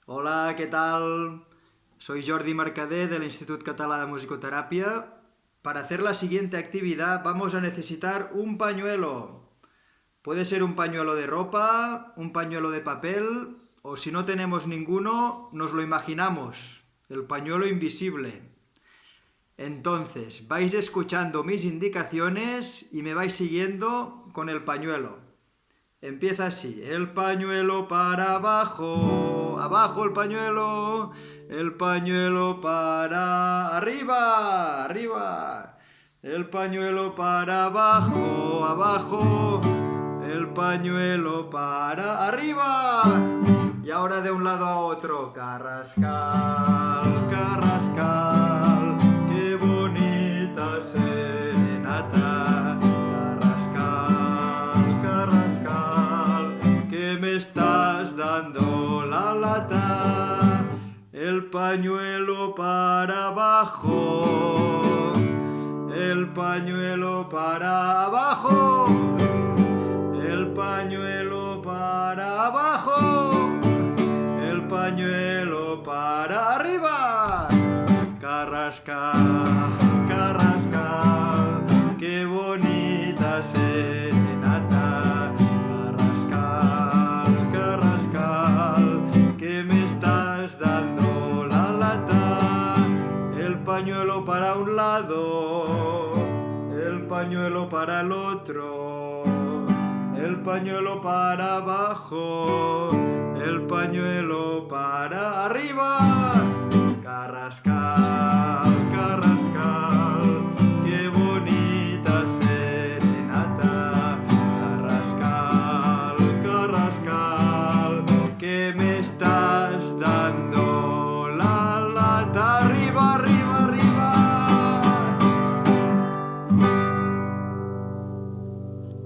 Hola, ¿qué tal? Soy Jordi Mercader del Instituto Català de Musicoterapia. Para hacer la siguiente actividad vamos a necesitar un pañuelo. Puede ser un pañuelo de ropa, un pañuelo de papel o si no tenemos ninguno, nos lo imaginamos, el pañuelo invisible. Entonces, vais escuchando mis indicaciones y me vais siguiendo con el pañuelo. Empieza así, el pañuelo para abajo, abajo el pañuelo para arriba, arriba, el pañuelo para abajo, abajo, el pañuelo para arriba. Y ahora de un lado a otro, carrascal, carrascal, qué bonita serenata. Carrascal, carrascal, que me estás dando la lata. El pañuelo para abajo, el pañuelo para abajo, el pañuelo para abajo, el pañuelo para arriba. Carrascal, carrascal, qué bonita serenata. Carrascal, carrascal, que me estás dando la lata. El pañuelo para un lado, el pañuelo para el otro, el pañuelo para abajo, el pañuelo para arriba. Carrascal, carrascal, qué bonita serenata. Carrascal, carrascal, que me está